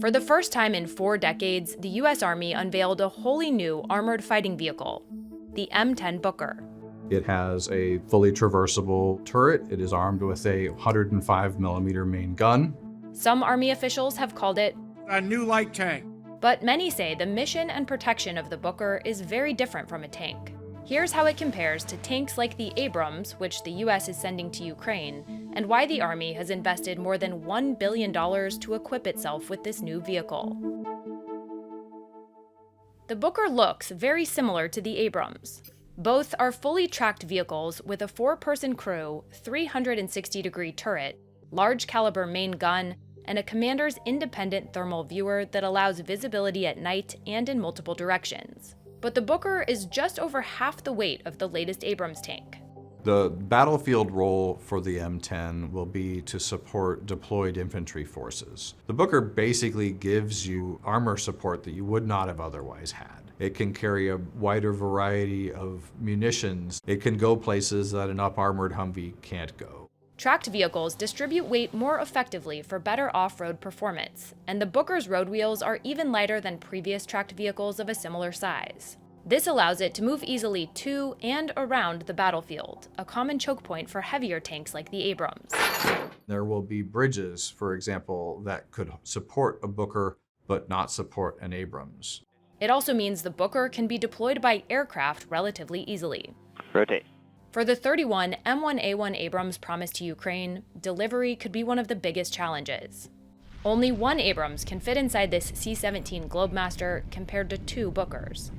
For the first time in 4 decades, the U.S. Army unveiled a wholly new armored fighting vehicle, the M10 Booker. It has a fully traversable turret. It is armed with a 105mm main gun. Some Army officials have called it a new light tank. But many say the mission and protection of the Booker is very different from a tank. Here's how it compares to tanks like the Abrams, which the U.S. is sending to Ukraine, and why the Army has invested more than $1 billion to equip itself with this new vehicle. The Booker looks very similar to the Abrams. Both are fully tracked vehicles with a 4-person crew, 360-degree turret, large caliber main gun, and a commander's independent thermal viewer that allows visibility at night and in multiple directions. But the Booker is just over half the weight of the latest Abrams tank. The battlefield role for the M10 will be to support deployed infantry forces. The Booker basically gives you armor support that you would not have otherwise had. It can carry a wider variety of munitions. It can go places that an up-armored Humvee can't go. Tracked vehicles distribute weight more effectively for better off-road performance, and the Booker's road wheels are even lighter than previous tracked vehicles of a similar size. This allows it to move easily to and around the battlefield, a common choke point for heavier tanks like the Abrams. There will be bridges, for example, that could support a Booker but not support an Abrams. It also means the Booker can be deployed by aircraft relatively easily. Rotate. For the 31 M1A1 Abrams promised to Ukraine, delivery could be one of the biggest challenges. Only one Abrams can fit inside this C-17 Globemaster compared to 2 Bookers.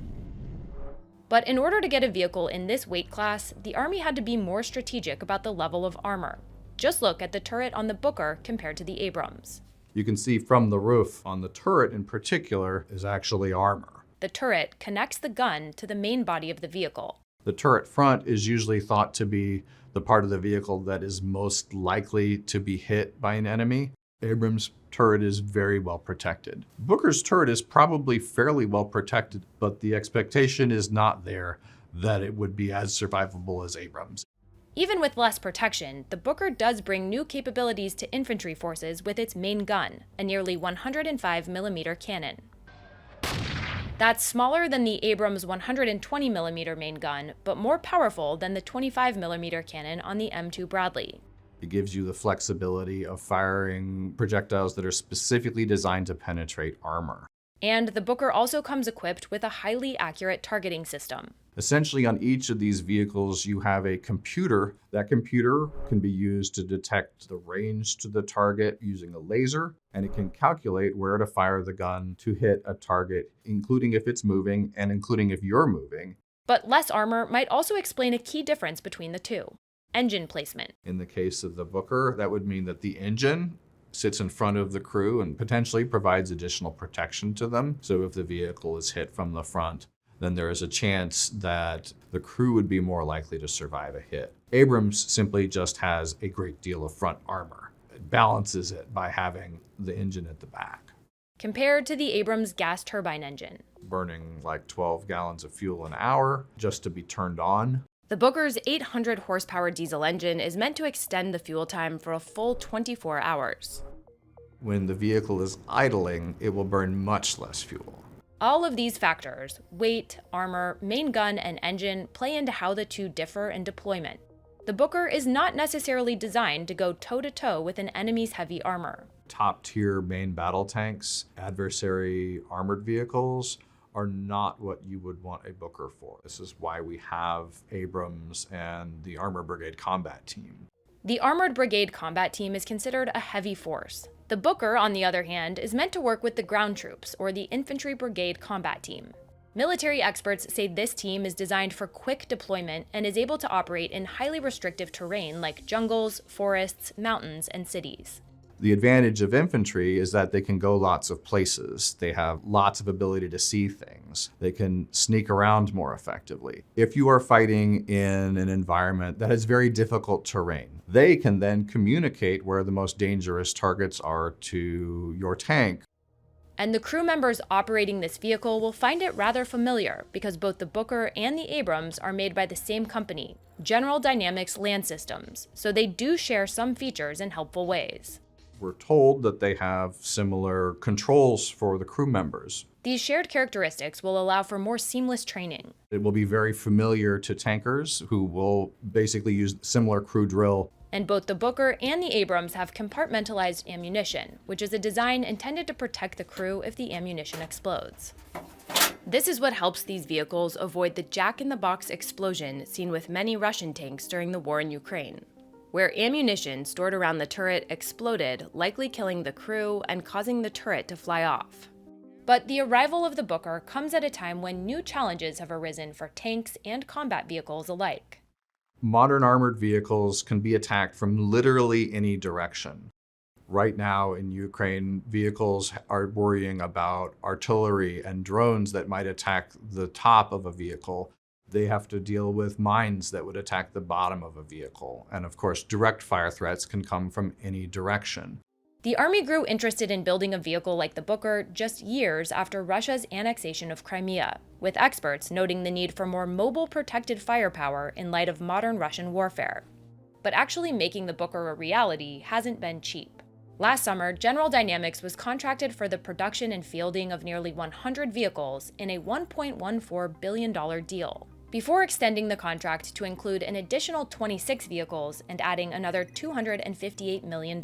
But in order to get a vehicle in this weight class, the Army had to be more strategic about the level of armor. Just look at the turret on the Booker compared to the Abrams. You can see from the roof on the turret in particular is actually armor. The turret connects the gun to the main body of the vehicle. The turret front is usually thought to be the part of the vehicle that is most likely to be hit by an enemy. Abrams' turret is very well protected. Booker's turret is probably fairly well protected, but the expectation is not there that it would be as survivable as Abrams. Even with less protection, the Booker does bring new capabilities to infantry forces with its main gun, a nearly 105mm cannon. That's smaller than the Abrams' 120mm main gun, but more powerful than the 25mm cannon on the M2 Bradley. It gives you the flexibility of firing projectiles that are specifically designed to penetrate armor. And the Booker also comes equipped with a highly accurate targeting system. Essentially, on each of these vehicles, you have a computer. That computer can be used to detect the range to the target using a laser, and it can calculate where to fire the gun to hit a target, including if it's moving and including if you're moving. But less armor might also explain a key difference between the two: engine placement. In the case of the Booker, that would mean that the engine sits in front of the crew and potentially provides additional protection to them. So if the vehicle is hit from the front, then there is a chance that the crew would be more likely to survive a hit. Abrams simply just has a great deal of front armor. It balances it by having the engine at the back. Compared to the Abrams gas turbine engine, burning like 12 gallons of fuel an hour just to be turned on. The Booker's 800 horsepower diesel engine is meant to extend the fuel time for a full 24 hours. When the vehicle is idling, it will burn much less fuel. All of these factors, weight, armor, main gun, and engine, play into how the two differ in deployment. The Booker is not necessarily designed to go toe-to-toe with an enemy's heavy armor. Top-tier main battle tanks, adversary armored vehicles, are not what you would want a Booker for. This is why we have Abrams and the Armored Brigade Combat Team. The Armored Brigade Combat Team is considered a heavy force. The Booker, on the other hand, is meant to work with the ground troops, or the Infantry Brigade Combat Team. Military experts say this team is designed for quick deployment and is able to operate in highly restrictive terrain like jungles, forests, mountains, and cities. The advantage of infantry is that they can go lots of places. They have lots of ability to see things. They can sneak around more effectively. If you are fighting in an environment that has very difficult terrain, they can then communicate where the most dangerous targets are to your tank. And the crew members operating this vehicle will find it rather familiar because both the Booker and the Abrams are made by the same company, General Dynamics Land Systems, so they do share some features in helpful ways. We're told that they have similar controls for the crew members. These shared characteristics will allow for more seamless training. It will be very familiar to tankers who will basically use similar crew drill. And both the Booker and the Abrams have compartmentalized ammunition, which is a design intended to protect the crew if the ammunition explodes. This is what helps these vehicles avoid the jack-in-the-box explosion seen with many Russian tanks during the war in Ukraine, where ammunition stored around the turret exploded, likely killing the crew and causing the turret to fly off. But the arrival of the Booker comes at a time when new challenges have arisen for tanks and combat vehicles alike. Modern armored vehicles can be attacked from literally any direction. Right now in Ukraine, vehicles are worrying about artillery and drones that might attack the top of a vehicle. They have to deal with mines that would attack the bottom of a vehicle. And of course, direct fire threats can come from any direction. The Army grew interested in building a vehicle like the Booker just years after Russia's annexation of Crimea, with experts noting the need for more mobile protected firepower in light of modern Russian warfare. But actually making the Booker a reality hasn't been cheap. Last summer, General Dynamics was contracted for the production and fielding of nearly 100 vehicles in a $1.14 billion deal, before extending the contract to include an additional 26 vehicles and adding another $258 million.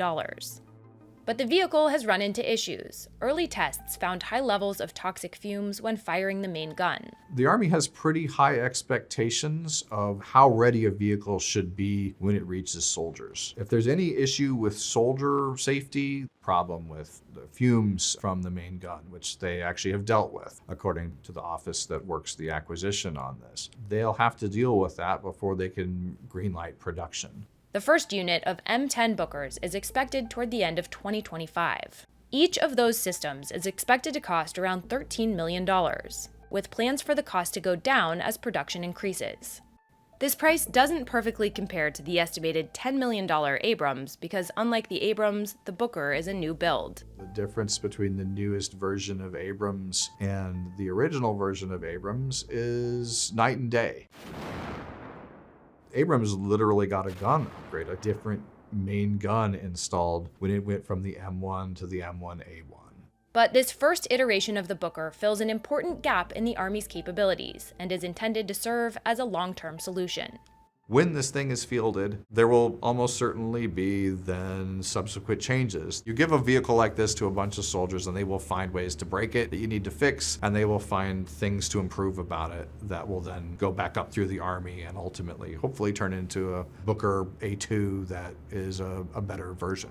But the vehicle has run into issues. Early tests found high levels of toxic fumes when firing the main gun. The Army has pretty high expectations of how ready a vehicle should be when it reaches soldiers. If there's any issue with soldier safety, problem with the fumes from the main gun, which they actually have dealt with, according to the office that works the acquisition on this, they'll have to deal with that before they can greenlight production. The first unit of M10 Bookers is expected toward the end of 2025. Each of those systems is expected to cost around $13 million, with plans for the cost to go down as production increases. This price doesn't perfectly compare to the estimated $10 million Abrams because, unlike the Abrams, the Booker is a new build. The difference between the newest version of Abrams and the original version of Abrams is night and day. Abrams literally got a gun upgrade, a different main gun installed when it went from the M1 to the M1A2. But this first iteration of the Booker fills an important gap in the Army's capabilities and is intended to serve as a long-term solution. When this thing is fielded, there will almost certainly be then subsequent changes. You give a vehicle like this to a bunch of soldiers and they will find ways to break it that you need to fix, and they will find things to improve about it that will then go back up through the Army and ultimately, hopefully turn into a Booker A2 that is a better version.